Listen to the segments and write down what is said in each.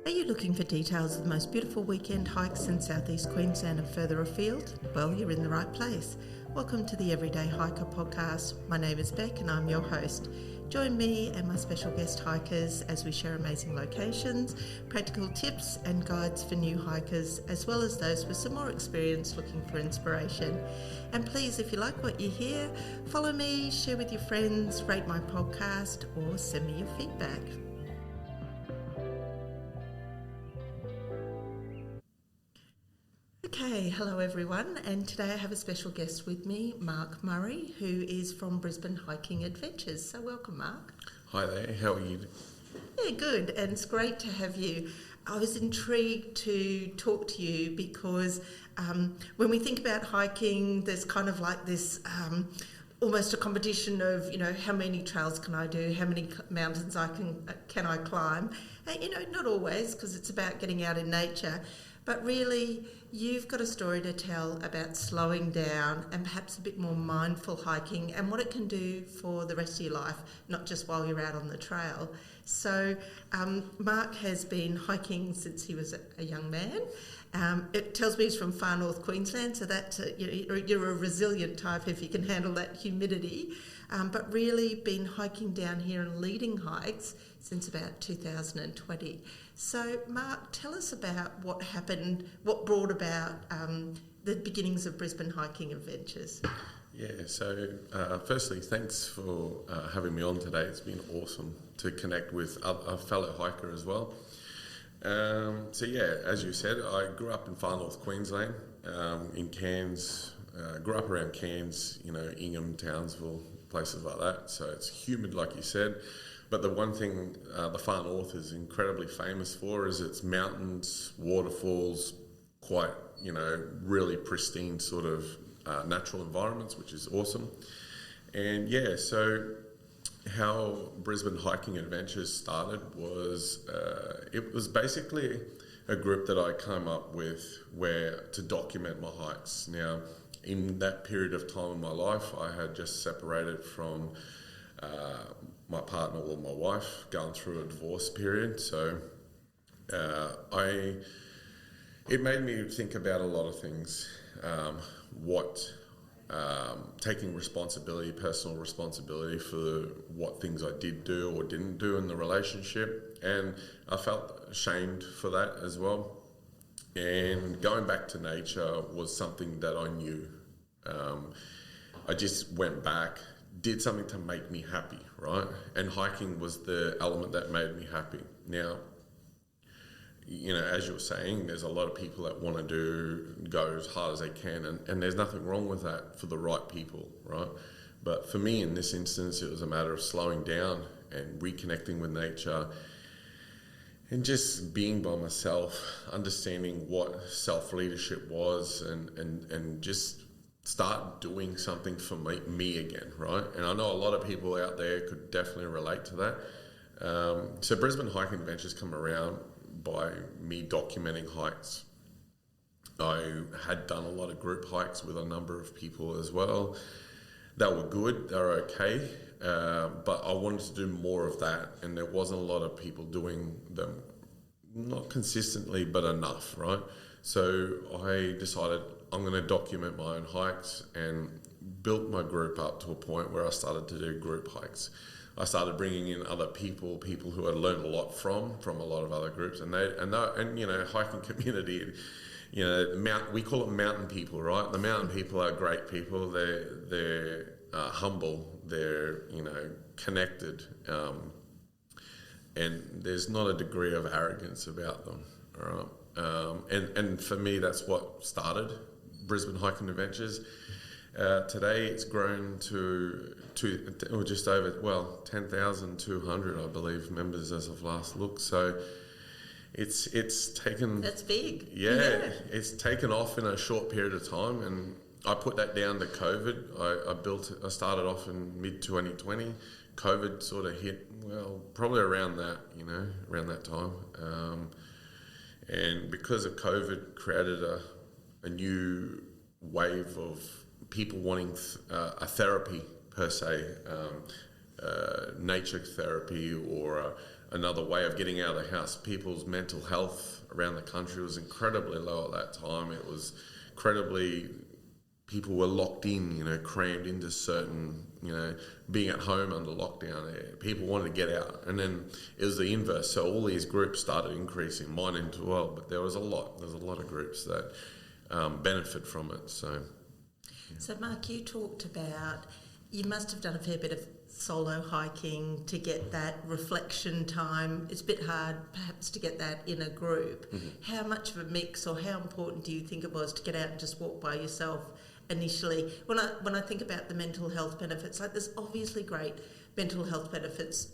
Are you looking for details of the most beautiful weekend hikes in southeast Queensland and further afield? Well, you're in the right place. Welcome to the Everyday Hiker podcast. My name is Beck and I'm your host. Join me and my special guest hikers as we share amazing locations, practical tips and guides for new hikers, as well as those with some more experience looking for inspiration. And please, if you like what you hear, follow me, share with your friends, rate my podcast, or send me your feedback. Okay, hello everyone, and today I have a special guest with me, Marc Murray, who is from Brisbane Hiking Adventures. So welcome, Marc. Hi there, how are you? Yeah, good, and it's great to have you. I was intrigued to talk to you because when we think about hiking, there's kind of like this almost a competition of, how many trails can I do, how many mountains can I climb. And, not always, because it's about getting out in nature. But really, you've got a story to tell about slowing down and perhaps a bit more mindful hiking and what it can do for the rest of your life, not just while you're out on the trail. So Marc has been hiking since he was a young man. It tells me he's from far north Queensland, so that you're a resilient type if you can handle that humidity. But really been hiking down here and leading hikes since about 2020. So, Marc, tell us about what happened, what brought about the beginnings of Brisbane Hiking Adventures. Yeah, so firstly, thanks for having me on today. It's been awesome to connect with a fellow hiker as well. As you said, I grew up in far north Queensland, in Cairns, grew up around Cairns, Ingham, Townsville, places like that. So it's humid, like you said. But the one thing the far north is incredibly famous for is its mountains, waterfalls, quite, really pristine sort of natural environments, which is awesome. And so how Brisbane Hiking Adventures started was, it was basically a group that I came up with to document my hikes. Now, in that period of time in my life, I had just separated from my partner or my wife, going through a divorce period. So it made me think about a lot of things, taking responsibility, personal responsibility for what things I did do or didn't do in the relationship. And I felt ashamed for that as well. And going back to nature was something that I knew. I just went back, did something to make me happy, right? And hiking was the element that made me happy. Now, as you were saying, there's a lot of people that want to go as hard as they can, and there's nothing wrong with that for the right people, right? But for me, in this instance, it was a matter of slowing down and reconnecting with nature and just being by myself, understanding what self-leadership was and just start doing something for me again, right? And I know a lot of people out there could definitely relate to that. So Brisbane Hiking Adventures come around by me documenting hikes. I had done a lot of group hikes with a number of people as well. They were good, they were okay, but I wanted to do more of that, and there wasn't a lot of people doing them, not consistently, but enough, right? So I decided I'm going to document my own hikes and built my group up to a point where I started to do group hikes. I started bringing in other people who had learned a lot from a lot of other groups, and hiking community, we call it mountain people, right? The mountain people are great people. They're humble. They're connected, and there's not a degree of arrogance about them, all right? And for me, that's what started Brisbane Hiking Adventures. Today it's grown to just over 10,200, I believe, members as of last look. So it's taken. That's big. Yeah, it's taken off in a short period of time, and I put that down to COVID. I started off in mid 2020. COVID sort of hit, probably around that time. And because of COVID, created a new wave of people wanting a therapy per se, nature therapy or another way of getting out of the house. People's mental health around the country was incredibly low at that time. It was incredibly, people were locked in, crammed into certain, being at home under lockdown. People wanted to get out. And then it was the inverse. So all these groups started increasing, mine as well. But there's a lot of groups that benefit from it. So Mark, you talked about, you must have done a fair bit of solo hiking to get that reflection time. It's a bit hard perhaps to get that in a group. Mm-hmm. How much of a mix, or how important do you think it was to get out and just walk by yourself initially? When I think about the mental health benefits, like there's obviously great mental health benefits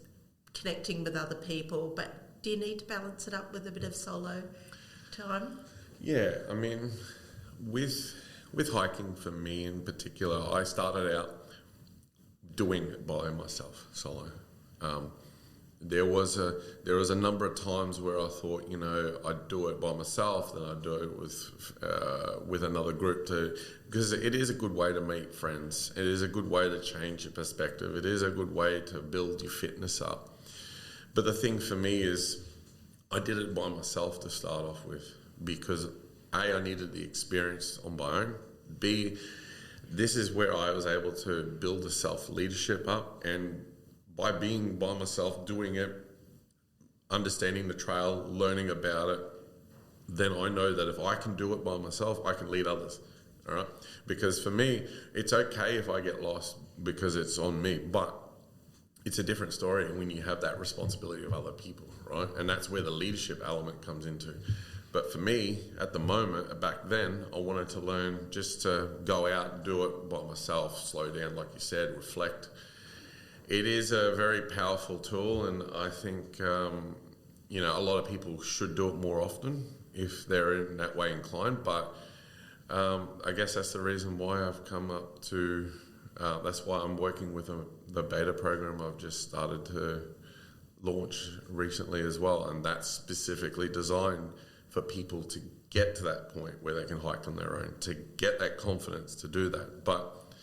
connecting with other people, but do you need to balance it up with a bit of solo time? Yeah, I mean, with hiking for me in particular, I started out doing it by myself, solo. There was a number of times where I thought, I'd do it by myself, then I'd do it with another group too, because it is a good way to meet friends. It is a good way to change your perspective. It is a good way to build your fitness up. But the thing for me is, I did it by myself to start off with, because A, I needed the experience on my own. B, this is where I was able to build a self-leadership up, and by being by myself, doing it, understanding the trail, learning about it, then I know that if I can do it by myself, I can lead others, all right? Because for me, it's okay if I get lost because it's on me, but it's a different story when you have that responsibility of other people, right? And that's where the leadership element comes into. But for me, at the moment, back then, I wanted to learn just to go out and do it by myself, slow down, like you said, reflect. It is a very powerful tool, and I think, a lot of people should do it more often if they're in that way inclined. But I guess that's the reason why I've come up to, that's why I'm working with the beta program I've just started to launch recently as well, and that's specifically designed for people to get to that point where they can hike on their own, to get that confidence to do that. But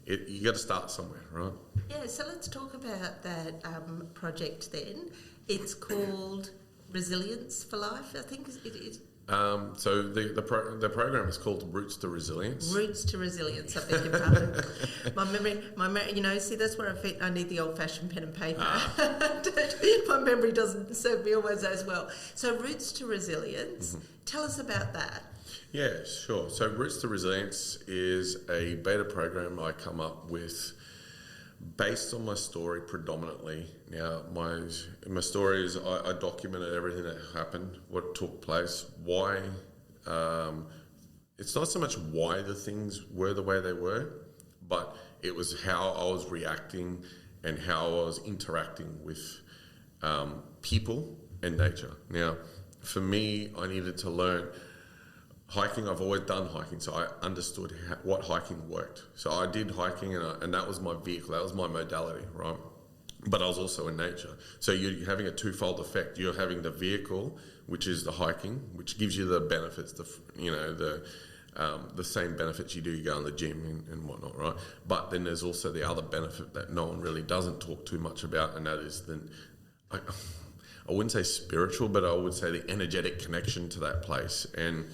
you got to start somewhere, right? Yeah, so let's talk about that project then. It's called Resilience for Life, I think it is. So the program is called Roots to Resilience. Roots to Resilience, I beg your pardon. My memory, see, that's where I need the old-fashioned pen and paper. My memory doesn't serve me always as well. So Roots to Resilience, tell us about that. Yeah, sure. So Roots to Resilience is a beta program I come up with based on my story predominantly. Now, my story is I documented everything that happened, what took place, why. It's not so much why the things were the way they were, but it was how I was reacting and how I was interacting with people and nature. Now, for me, I needed to learn hiking. I've always done hiking, so I understood what hiking worked. So I did hiking, and that was my vehicle, that was my modality, right? But I was also in nature. So you're having a twofold effect. You're having the vehicle, which is the hiking, which gives you the benefits, the same benefits you do. You go in the gym and whatnot, right? But then there's also the other benefit that no one really doesn't talk too much about, and that is I wouldn't say spiritual, but I would say the energetic connection to that place. And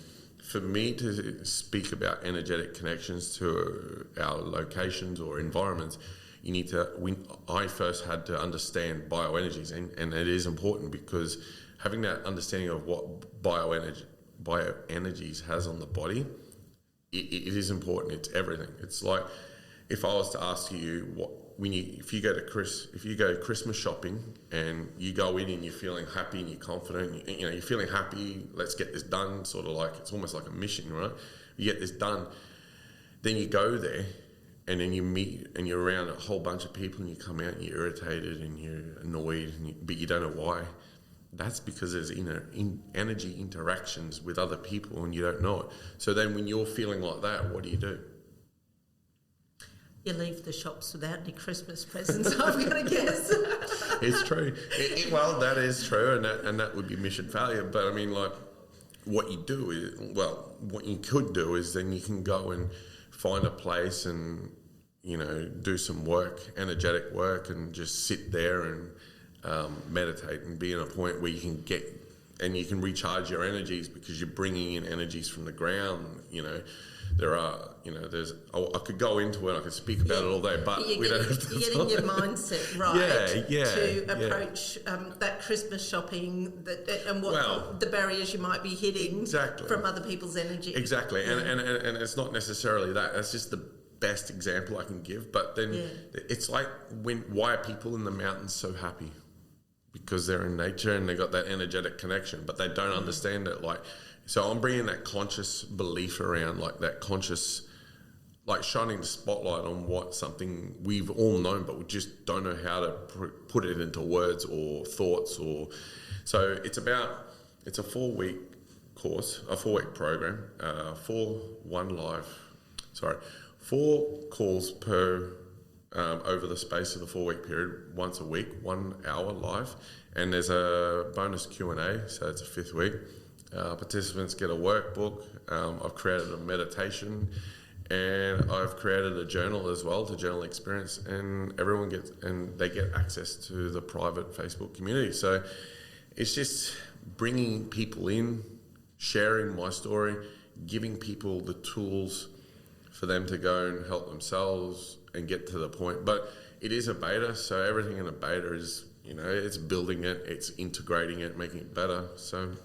for me to speak about energetic connections to our locations or environments, I first had to understand bioenergies, and it is important because having that understanding of what bioenergies has on the body, it is important. It's everything. It's like if I was to ask you if you go Christmas shopping and you go in and you're feeling happy and you're confident, you're feeling happy, let's get this done, sort of like it's almost like a mission, right? You get this done, then you go there. And then you meet and you're around a whole bunch of people and you come out and you're irritated and you're annoyed, but you don't know why. That's because there's energy interactions with other people and you don't know it. So then when you're feeling like that, what do? You leave the shops without any Christmas presents, I'm going to guess. It's true. Well, that is true, and that would be mission failure. But I mean, like, what you could do is then you can go and find a place and, do some work, energetic work, and just sit there and meditate and be in a point where you can recharge your energies because you're bringing in energies from the ground. I could go into it, I could speak about it all day, but we don't have to. You're getting your mindset right to approach that Christmas shopping and what the barriers you might be hitting from other people's energy. Exactly, and it's not necessarily that. That's just the best example I can give. But then it's like why are people in the mountains so happy? Because they're in nature and they got that energetic connection, but they don't understand it. So I'm bringing that conscious belief around, that conscious, shining the spotlight on what something we've all known, but we just don't know how to put it into words or thoughts. So it's a 4-week course, a 4-week program, 4 calls per over the space of the 4-week period, once a week, 1 hour live, and there's a bonus Q&A, so it's a 5th week. Participants get a workbook. I've created a meditation, and I've created a journal as well to journal experience, and they get access to the private Facebook community. So it's just bringing people in, sharing my story, giving people the tools for them to go and help themselves and get to the point. But it is a beta, so everything in a beta is, it's building it, it's integrating it, making it better.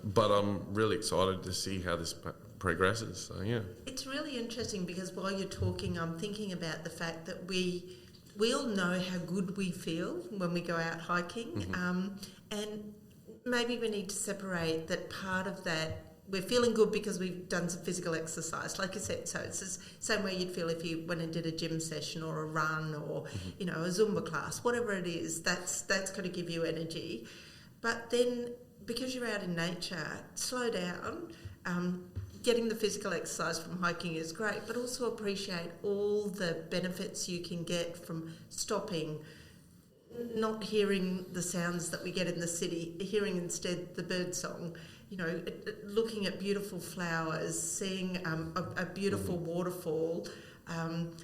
But I'm really excited to see how this progresses. So yeah, it's really interesting because while you're talking, I'm thinking about the fact that we all know how good we feel when we go out hiking, and maybe we need to separate that part of that. We're feeling good because we've done some physical exercise, like you said. So it's the same way you'd feel if you went and did a gym session or a run or, a Zumba class, whatever it is, that's going to give you energy. But then because you're out in nature, slow down. Getting the physical exercise from hiking is great, but also appreciate all the benefits you can get from stopping, not hearing the sounds that we get in the city, hearing instead the bird song, looking at beautiful flowers, seeing a beautiful waterfall.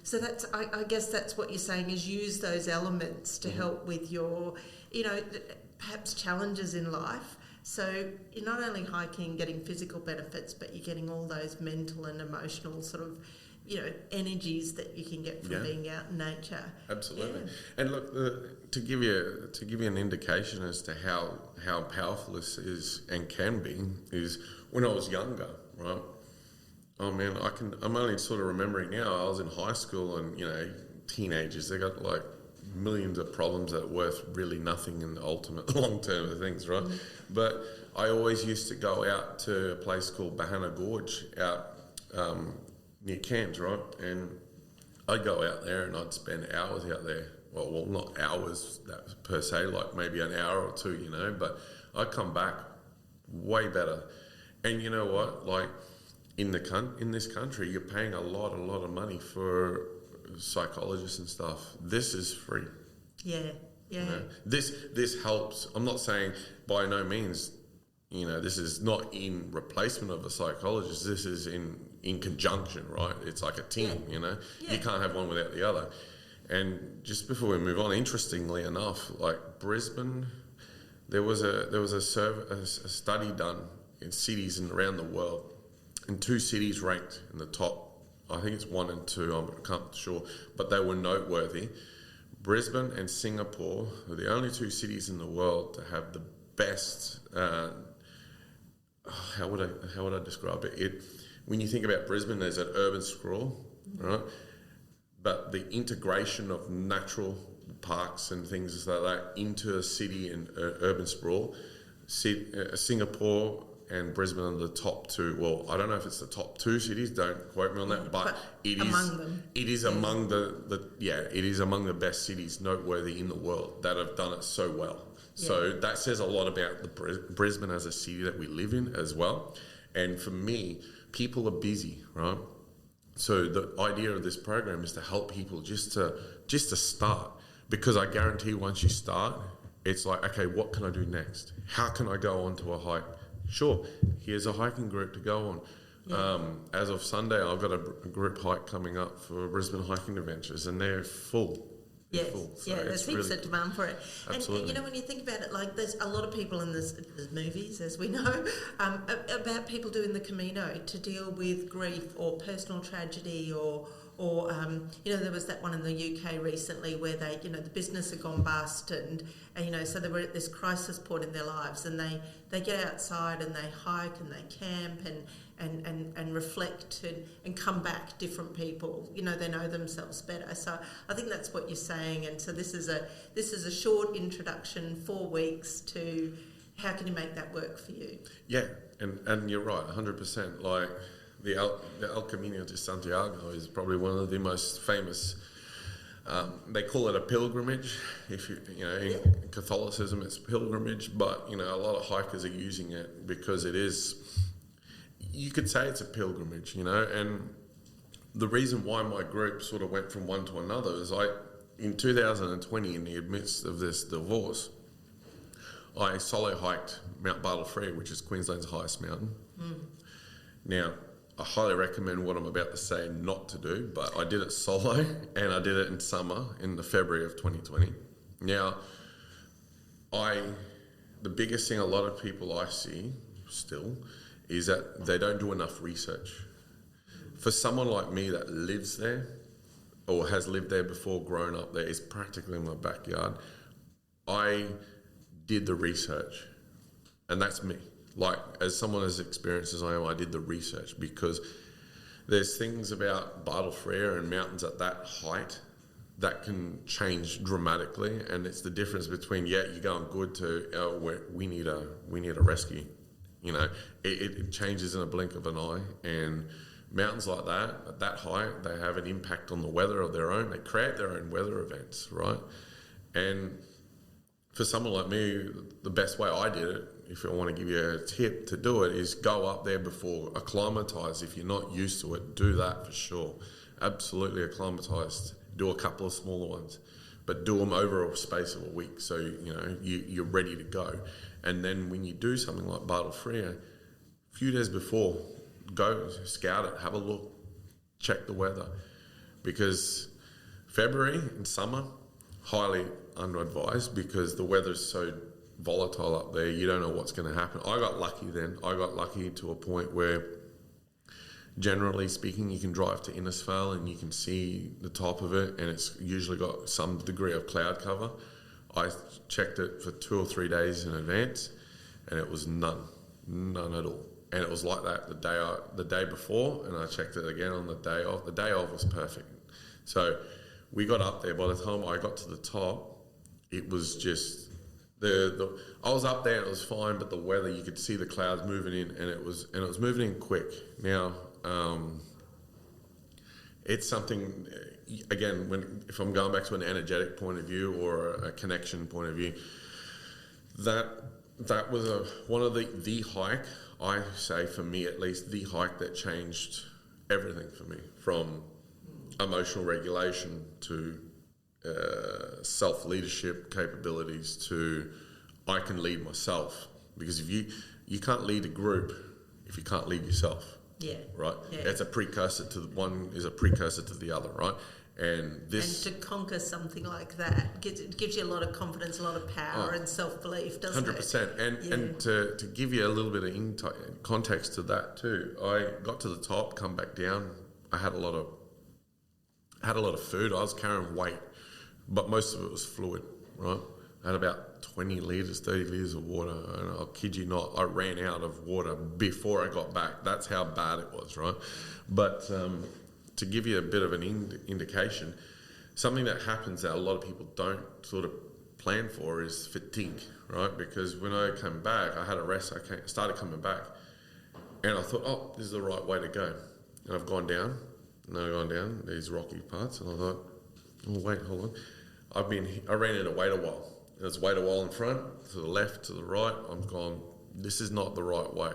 So that's, I guess that's what you're saying, is use those elements to help with your, perhaps challenges in life. So you're not only hiking, getting physical benefits, but you're getting all those mental and emotional sort of, energies that you can get from being out in nature. Absolutely. Yeah. And look, to give you an indication as to how powerful this is and can be, is when I was younger, right? Oh man, I'm only sort of remembering now. I was in high school, and teenagers, they got millions of problems that are worth really nothing in the ultimate long term of things, right? But I always used to go out to a place called Bahana Gorge out near Cairns, right? And I'd go out there and I'd spend hours out there. Well, not hours per se, maybe an hour or two, but I'd come back way better. And you know what? In this country, you're paying a lot of money for psychologists and stuff. This is free. Yeah. This helps. I'm not saying by no means, this is not in replacement of a psychologist. This is in conjunction, right? It's like a team, You can't have one without the other. And just before we move on, interestingly enough, Brisbane, there was a study done in cities and around the world, and 2 cities ranked in the top. I think it's 1 and 2. I'm not sure, but they were noteworthy. Brisbane and Singapore are the only 2 cities in the world to have the best. How would I describe it? When you think about Brisbane, there's an urban sprawl, right? But the integration of natural parks and things like that into a city and urban sprawl, Singapore and Brisbane are the top 2. Well, I don't know if it's the top 2 cities. Don't quote me on that, but it is among them. It is among it is among the best cities noteworthy in the world that have done it so well. Yeah. So that says a lot about the Brisbane as a city that we live in as well. And for me, people are busy, right? So the idea of this program is to help people just to start, because I guarantee once you start, it's like, okay, what can I do next? How can I go on to a hike? Sure, here's a hiking group to go on. Yeah. As of Sunday, I've got a group hike coming up for Brisbane Hiking Adventures, and they're full. Yes, Full. So yeah, there's heaps of demand for it. Absolutely. And, when you think about it, like there's a lot of people in there's movies, as we know, about people doing the Camino to deal with grief or personal tragedy or there was that one in the UK recently where they, the business had gone bust and so they were at this crisis point in their lives and they get outside and they hike and they camp and reflect and come back different people. They know themselves better. So I think that's what you're saying. And so this is a short introduction, 4 weeks to how can you make that work for you? Yeah, and you're right, 100%. Like the El Camino de Santiago is probably one of the most famous. They call it a pilgrimage. If in Catholicism, it's pilgrimage, but a lot of hikers are using it because it is. You could say it's a pilgrimage, and the reason why my group sort of went from one to another is in 2020, in the midst of this divorce, I solo hiked Mount Bartle Frere, which is Queensland's highest mountain. Mm. Now, I highly recommend what I'm about to say not to do, but I did it solo and I did it in summer in the February of 2020. Now, the biggest thing a lot of people I see still is that they don't do enough research. For someone like me that lives there or has lived there before, grown up there, is practically in my backyard, I did the research. And that's me. Like, as someone as experienced as I am, I did the research because there's things about Bartle Frere and mountains at that height that can change dramatically, and it's the difference between you're going good to we need a rescue. It changes in a blink of an eye, and mountains like that at that height, they have an impact on the weather of their own. They create their own weather events, right? And for someone like me, the best way I did it, if I want to give you a tip to do it, is go up there before acclimatise. If you're not used to it, do that for sure. Absolutely acclimatised. Do a couple of smaller ones, but do them over a space of a week so you're ready to go. And then when you do something like Bartle Frere, a few days before, go scout it, have a look, check the weather, because February and summer, highly under-advised because the weather's so volatile up there, you don't know what's going to happen. I got lucky then. I got lucky to a point where, generally speaking, you can drive to Innisfail and you can see the top of it, and it's usually got some degree of cloud cover. I checked it for 2 or 3 days in advance, and it was none at all. And it was like that the day before, and I checked it again on the day off. The day off was perfect. So we got up there. By the time I got to the top, it was just I was up there and it was fine, but the weather, you could see the clouds moving in, and it was moving in quick. Now, it's something, again, if I'm going back to an energetic point of view or a connection point of view, that was one of the hike, I say for me at least, the hike that changed everything for me, from emotional regulation to self-leadership capabilities to I can lead myself. Because if you can't lead a group if you can't lead yourself. Yeah. Right? Yeah. It's a precursor to one is a precursor to the other, right? And to conquer something like that gives you a lot of confidence, a lot of power and self-belief, doesn't 100%. it? And to give you a little bit of context to that too, I got to the top, come back down. I had a lot of food. I was carrying weight, but most of it was fluid, right? I had about 20 litres, 30 litres of water, and I'll kid you not, I ran out of water before I got back. That's how bad it was, right? But to give you a bit of an indication, something that happens that a lot of people don't sort of plan for is fatigue, right? Because when I came back, I had a rest, I started coming back, and I thought, oh, this is the right way to go. And I've gone down, these rocky parts, and I thought, oh, wait, hold on. I ran into wait a while. There's wait a while in front, to the left, to the right. I'm gone, this is not the right way.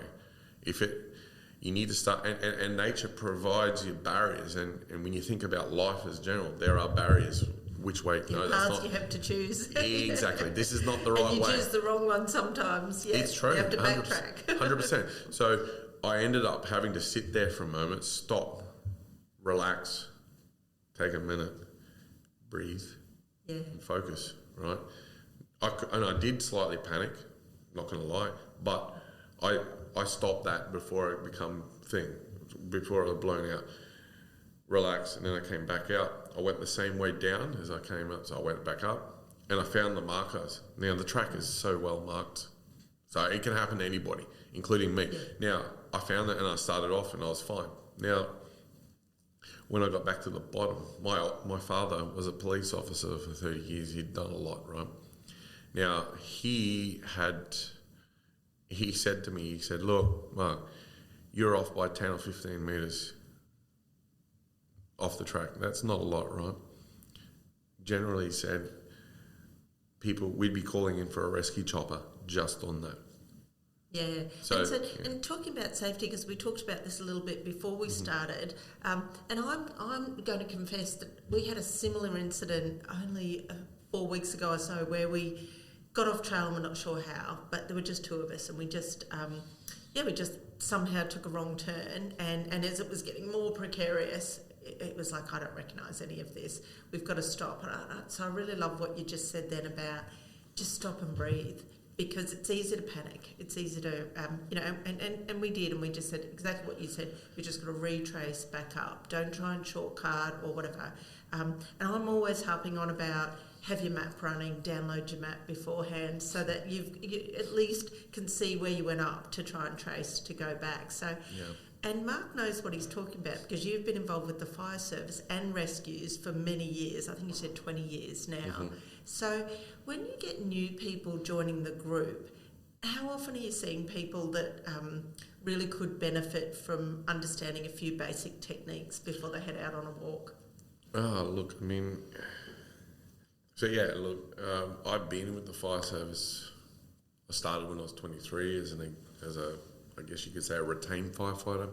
You need to start, and nature provides you barriers, and when you think about life as general, there are barriers. Which way? No, that's not. You have to choose. Exactly. This is not the right way. And you choose the wrong one sometimes. Yeah. It's true. You have to backtrack. 100%. So I ended up having to sit there for a moment, stop, relax, take a minute, breathe, and focus, right? I did slightly panic, not going to lie, but I stopped that before it become before I was blown out. Relax, and then I came back out. I went the same way down as I came up, so I went back up, and I found the markers. Now, the track is so well marked, so it can happen to anybody, including me. Now, I found it, and I started off, and I was fine. Now, when I got back to the bottom, my father was a police officer for 30 years. He'd done a lot, right? Now, he said to me, he said, look, Mark, you're off by 10 or 15 metres off the track. That's not a lot, right? Generally, he said, we'd be calling in for a rescue chopper just on that. Yeah. And talking about safety, because we talked about this a little bit before we started, and I'm going to confess that we had a similar incident only 4 weeks ago or so where we got off trail and we're not sure how, but there were just two of us, and we just somehow took a wrong turn, and as it was getting more precarious, it was like, I don't recognise any of this. We've got to stop. So I really love what you just said then about just stop and breathe, because it's easy to panic. It's easy to, and we did, and we just said exactly what you said. We just got to retrace back up. Don't try and shortcut or whatever. And I'm always harping on about have your map running, download your map beforehand so that you at least can see where you went up to try and trace to go back. So, and Mark knows what he's talking about because you've been involved with the fire service and rescues for many years. I think you said 20 years now. Mm-hmm. So when you get new people joining the group, how often are you seeing people that really could benefit from understanding a few basic techniques before they head out on a walk? Look, I mean... I've been with the fire service. I started when I was 23 as a I guess you could say a retained firefighter.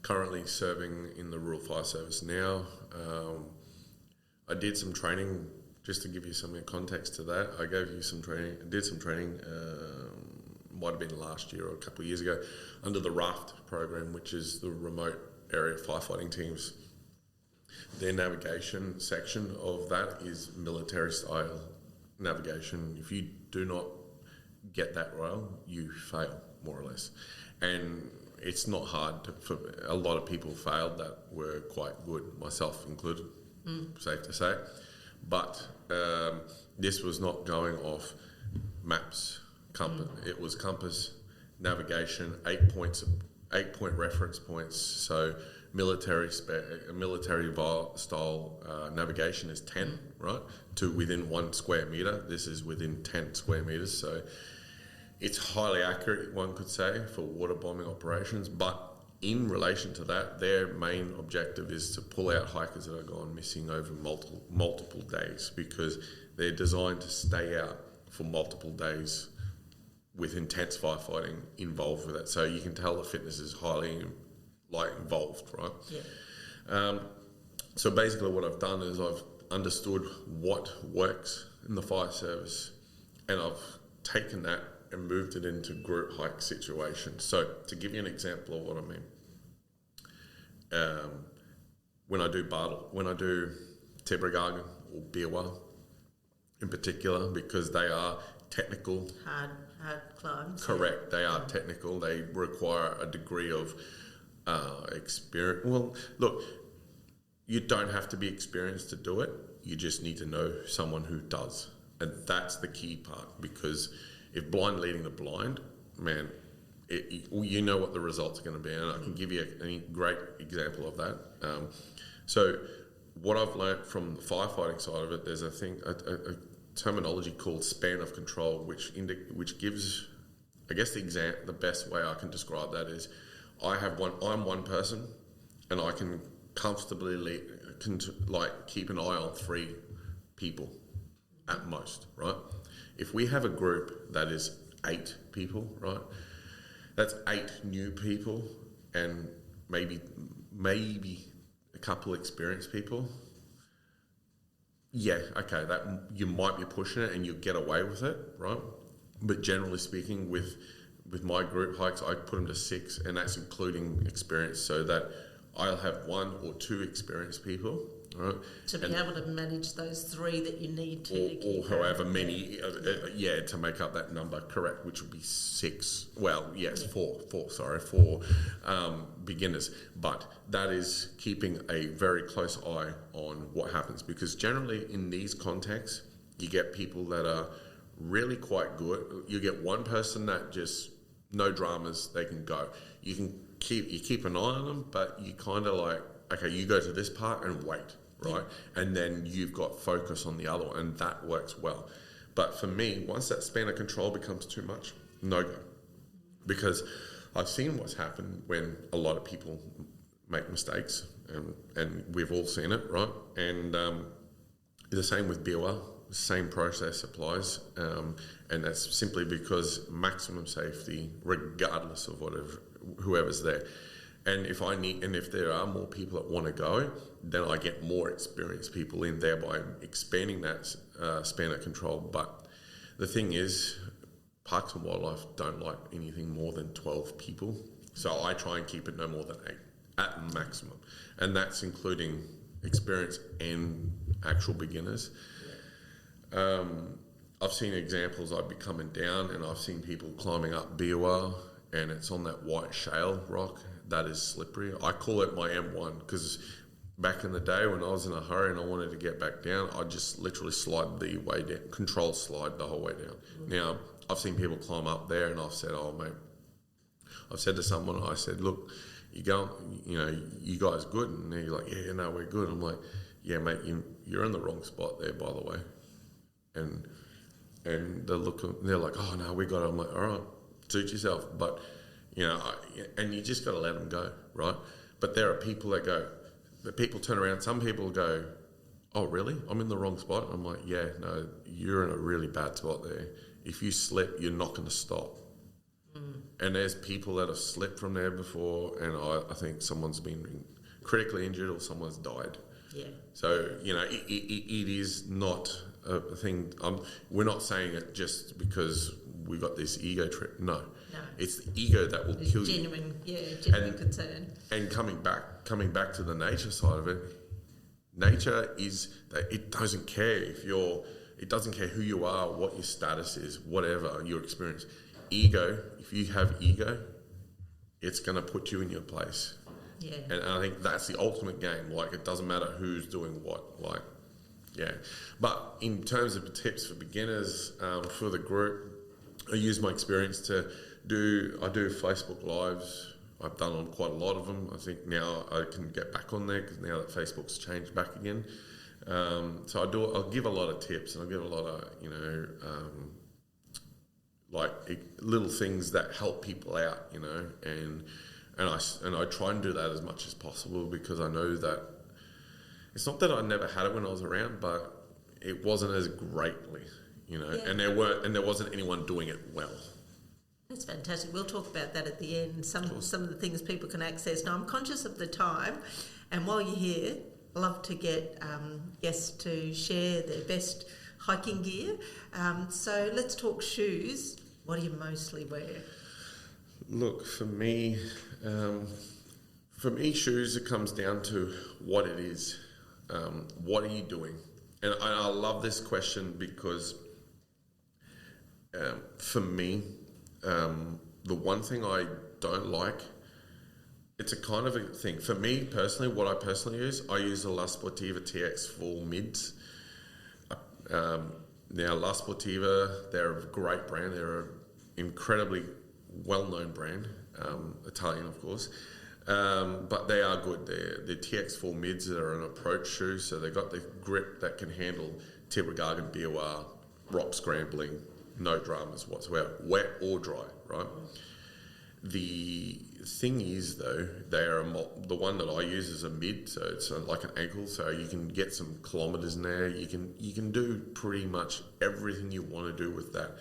Currently serving in the rural fire service now. I did some training, just to give you some context to that. I did some training, might have been last year or a couple of years ago, under the RAFT program, which is the remote area firefighting teams. Their navigation section of that is military style navigation. If you do not get that well, you fail, more or less. And it's not hard for a lot of people failed that were quite good, myself included, safe to say. But this was not going off maps, compass. It was compass, navigation, 8-point reference points. So military style navigation is 10, right? To within 1 square metre. This is within 10 square metres. So it's highly accurate, one could say, for water bombing operations. But in relation to that, their main objective is to pull out hikers that have gone missing over multiple days, because they're designed to stay out for multiple days with intense firefighting involved with it. So you can tell the fitness is highly involved, right? Yeah. So basically what I've done is I've understood what works in the fire service, and I've taken that and moved it into group hike situations. So to give you an example of what I mean, when I do Tebragaga or Biwa in particular, because they are technical. Hard climbs. Correct. They are technical. They require a degree of experience. Well, look, you don't have to be experienced to do it. You just need to know someone who does. And that's the key part, because if blind leading the blind, man, you know what the results are going to be. And I can give you a great example of that. So what I've learned from the firefighting side of it, there's a terminology called span of control, which gives, I guess the best way I can describe that is, I'm one person, and I can comfortably keep an eye on 3 people at most, right? If we have a group that is 8 people, right? That's 8 new people and maybe a couple experienced people. Yeah, okay, that you might be pushing it and you get away with it, right? But generally speaking, with with my group hikes, I put them to 6, and that's including experience, so that I'll have 1 or 2 experienced people, right? To be able to manage those 3 that you need to or keep however many, to make up that number, correct, which would be 6. Well, yes, 4 beginners. But that is keeping a very close eye on what happens, because generally in these contexts, you get people that are really quite good. You get one person that just no dramas, they can go. You keep an eye on them, but you kind of like, okay, you go to this part and wait, right? And then you've got focus on the other one, and that works well. But for me, once that span of control becomes too much, no go. Because I've seen what's happened when a lot of people make mistakes, and we've all seen it, right? And the same with BOR. Same process applies, and that's simply because maximum safety, regardless of whoever's there. And if there are more people that want to go, then I get more experienced people in, thereby expanding that span of control. But the thing is, Parks and Wildlife don't like anything more than 12 people, so I try and keep it no more than 8 at maximum, and that's including experience and actual beginners. I've seen examples. I'd be coming down and I've seen people climbing up BOR, and it's on that white shale rock that is slippery. I call it my M1 because back in the day when I was in a hurry and I wanted to get back down, I just literally slide the way down, control slide the whole way down. Now, I've seen people climb up there, and I've said, oh mate, I've said to someone, I said, look, you guys good? And they're like, yeah, no, we're good. I'm like, yeah mate, you're in the wrong spot there, by the way. And they're like, oh no, we got it. I'm like, all right, suit yourself. But and you just got to let them go, right? But there are people that people turn around. Some people go, oh really? I'm in the wrong spot. I'm like, yeah, no, you're in a really bad spot there. If you slip, you're not going to stop. And there's people that have slipped from there before, and I think someone's been critically injured or someone's died. Yeah. So it is not a thing. We're not saying it just because we got this ego trip. No, it's the ego that will kill genuine, you. Genuine concern. And coming back to the nature side of it, nature is that it doesn't care it doesn't care who you are, what your status is, whatever your experience. Ego, if you have ego, it's going to put you in your place. Yeah. And I think that's the ultimate game. Like, it doesn't matter who's doing what. Like, yeah. But in terms of tips for beginners, for the group, I use my experience to do Facebook Lives. I've done on quite a lot of them. I think now I can get back on there because now that Facebook's changed back again. So I'll give a lot of tips, and I'll give a lot of, like little things that help people out, and I try and do that as much as possible, because I know that it's not that I never had it when I was around, but it wasn't as greatly, and there wasn't anyone doing it well. That's fantastic. We'll talk about that at the end, some of the things people can access. Now, I'm conscious of the time, and while you're here, I love to get guests to share their best hiking gear. So let's talk shoes. What do you mostly wear? Look, for me, shoes, it comes down to what it is. What are you doing? And I love this question because for me, the one thing I don't like, it's a kind of a thing. For me personally, what I personally use, I use the La Sportiva TX4 mids. Now, La Sportiva, they're a great brand. They're an incredibly well-known brand, Italian, of course. But they are good. The TX4 mids are an approach shoe, so they've got the grip that can handle Tibrogargan, BOR, rock scrambling, no dramas whatsoever, wet or dry, right? The thing is, though, the one that I use is a mid, so it's like an ankle, so you can get some kilometres in there. You can do pretty much everything you want to do with that.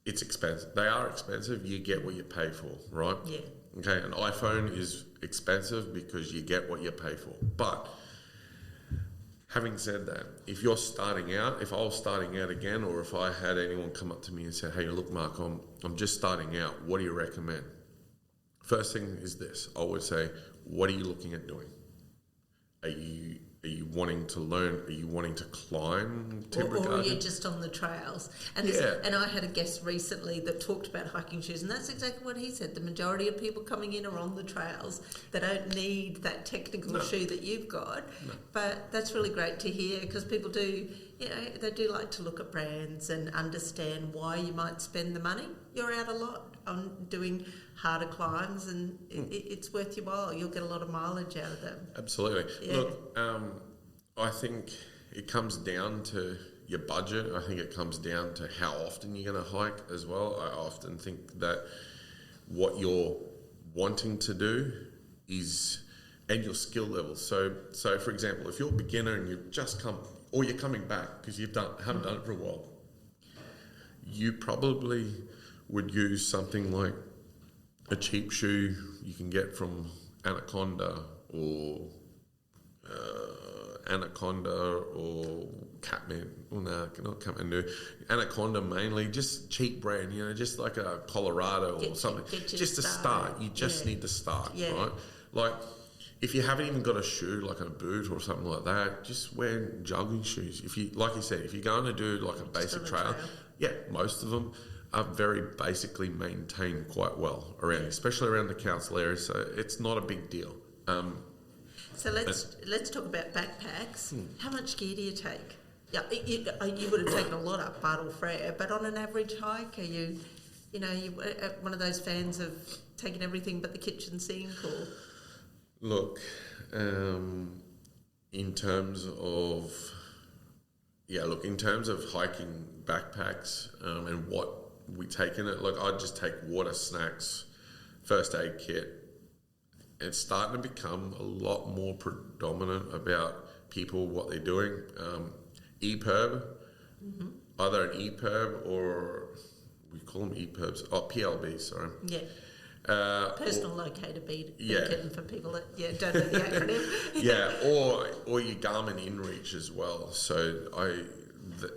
It's expensive. They are expensive. You get what you pay for, right? Yeah. Okay, an iPhone is expensive because you get what you pay for. But Having said that, if you're starting out, if I was starting out again, or if I had anyone come up to me and say, hey, look, Mark, I'm just starting out. What do you recommend? First thing is this. I would say, what are you looking at doing? Are you wanting to learn? Are you wanting to climb timber or are you garden? just on the trails? And Yeah. and I had a guest recently that talked about hiking shoes, and that's exactly what he said. The majority of people coming in are on the trails. They don't need that technical shoe that you've got. No. But that's really great to hear, because people do, they do like to look at brands and understand why you might spend the money. You're out a lot on doing harder climbs, and it's worth your while. You'll get a lot of mileage out of them. Absolutely. Yeah. Look, I think it comes down to your budget. I think it comes down to how often you're going to hike as well. I often think that what you're wanting to do is, and your skill level. So for example, if you're a beginner and you've just come, or you're coming back because haven't done it for a while, you probably would use something like a cheap shoe you can get from Anaconda or Catman. Well, no, not Kathmandu. Anaconda mainly, just cheap brand, just like a Colorado or something. Just to start. You just need to start, right? Like, if you haven't even got a shoe, like a boot or something like that, just wear jogging shoes. If you, like you said, if you're going to do like a basic trail, most of them are very basically maintained quite well around, especially around the council area. So it's not a big deal. So let's talk about backpacks. How much gear do you take? Yeah, you would have taken a lot up Bartle Frere, but on an average hike, are you one of those fans of taking everything but the kitchen sink, or? Look, in terms of hiking backpacks and what we take in it, I'd just take water, snacks, first aid kit. It's starting to become a lot more predominant about people, what they're doing. EPIRB, either an EPIRB or we call them EPIRBs, PLB, sorry. Yeah. Personal locator beacon for people that don't know the acronym. or your Garmin InReach as well. So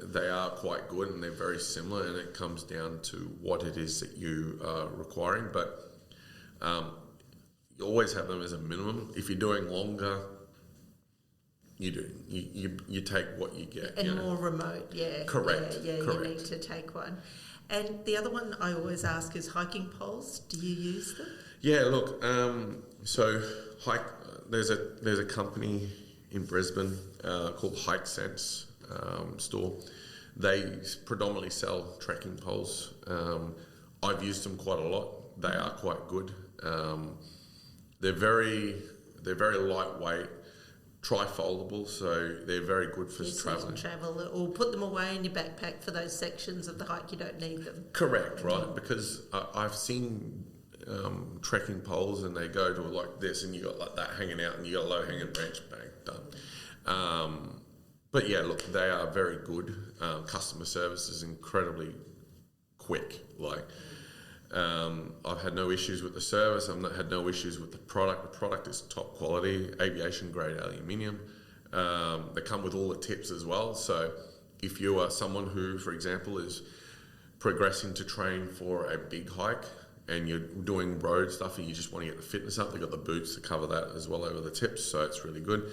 they are quite good and they're very similar, and it comes down to what it is that you are requiring. But you always have them as a minimum. If you're doing longer, you do. You take what you get. And more remote, Correct. You need to take one. And the other one I always ask is hiking poles. Do you use them? Yeah, look, there's a company in Brisbane called Hike Sense store. They predominantly sell trekking poles. I've used them quite a lot. They are quite good. They're very lightweight, tri-foldable, so they're very good for travelling. Travel, or put them away in your backpack for those sections of the hike you don't need them. Correct, right? Because I've seen trekking poles and they go to like this, and you got like that hanging out, and you got a low hanging branch, bang, done. But yeah, look, they are very good. Customer service is incredibly quick. I've had no issues with the service. I've had no issues with the product. The product is top quality, aviation grade aluminium. They come with all the tips as well. So if you are someone who, for example, is progressing to train for a big hike and you're doing road stuff and you just want to get the fitness up, they've got the boots to cover that as well over the tips. So it's really good.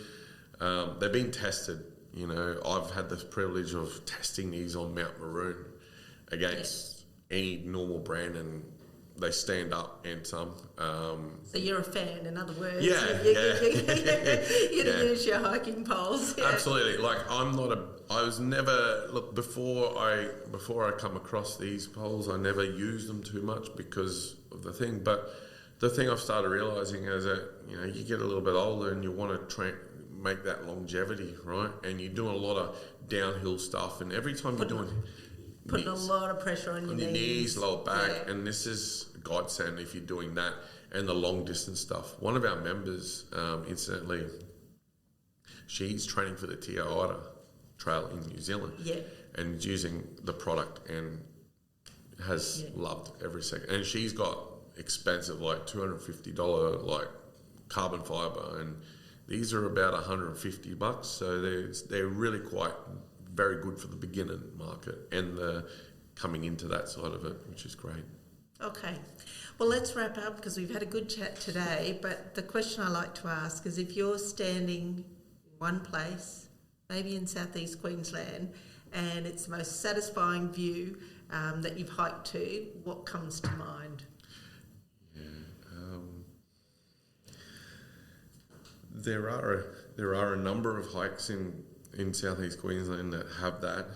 They're being tested. I've had the privilege of testing these on Mount Maroon against any normal brand, and they stand up and some. So you're a fan, in other words. You use your hiking poles. Yeah. Absolutely. I was never, before I come across these poles, I never used them too much because of the thing. But the thing I've started realising is that, you get a little bit older and you want to make that longevity, right? And you're doing a lot of downhill stuff, and every time you're doing... Putting a lot of pressure on your knees, lower back, and this is a godsend if you're doing that and the long distance stuff. One of our members, incidentally, she's training for the Te Aira Trail in New Zealand, and using the product and has loved every second. And she's got expensive, $250 carbon fibre, and These are about $150, so they're really quite very good for the beginner market and the coming into that side of it, which is great. Okay. Well, let's wrap up because we've had a good chat today, but the question I like to ask is if you're standing in one place, maybe in southeast Queensland, and it's the most satisfying view that you've hiked to, what comes to mind? There are a number of hikes in southeast Queensland that have that,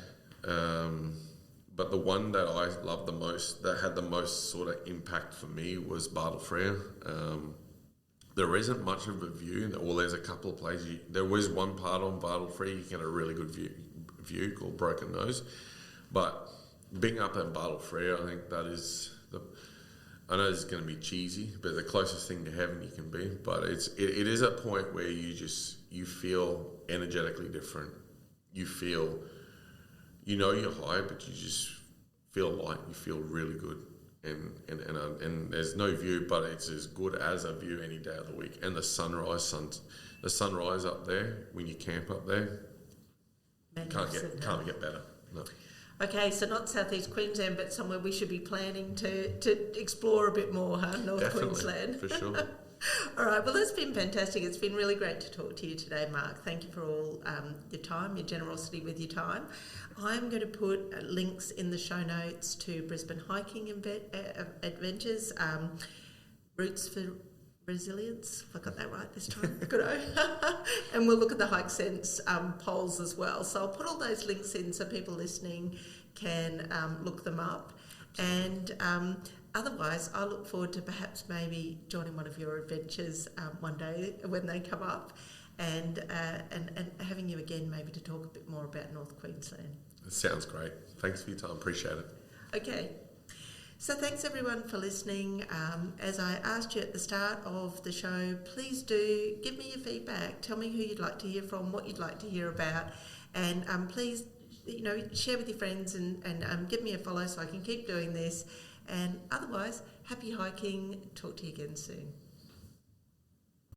but the one that I loved the most, that had the most sort of impact for me, was Bartle Frere. There isn't much of a view. Well, there's a couple of places. There was one part on Bartle Frere you get a really good view called Broken Nose, but being up at Bartle Frere, I think that is I know this is going to be cheesy, but the closest thing to heaven you can be. But it is a point where you feel energetically different. You feel, you're high, but you just feel light. You feel really good, and there's no view, but it's as good as a view any day of the week. And the sunrise up there when you camp up there, can't get better. No. Okay, so not southeast Queensland, but somewhere we should be planning to explore a bit more, huh? North Definitely, Queensland. for sure. All right, well, that's been fantastic. It's been really great to talk to you today, Mark. Thank you for all your time, your generosity with your time. I'm going to put links in the show notes to Brisbane Hiking Adventures, Roots for Resilience, if I got that right this time, good. And we'll look at the Hike Sense polls as well. So I'll put all those links in so people listening can look them up. And otherwise, I look forward to perhaps maybe joining one of your adventures one day when they come up, and having you again maybe to talk a bit more about North Queensland. It sounds great. Thanks for your time. Appreciate it. Okay. So thanks everyone for listening. As I asked you at the start of the show, please do give me your feedback. Tell me who you'd like to hear from, what you'd like to hear about, and please, share with your friends and give me a follow so I can keep doing this. And otherwise, happy hiking. Talk to you again soon.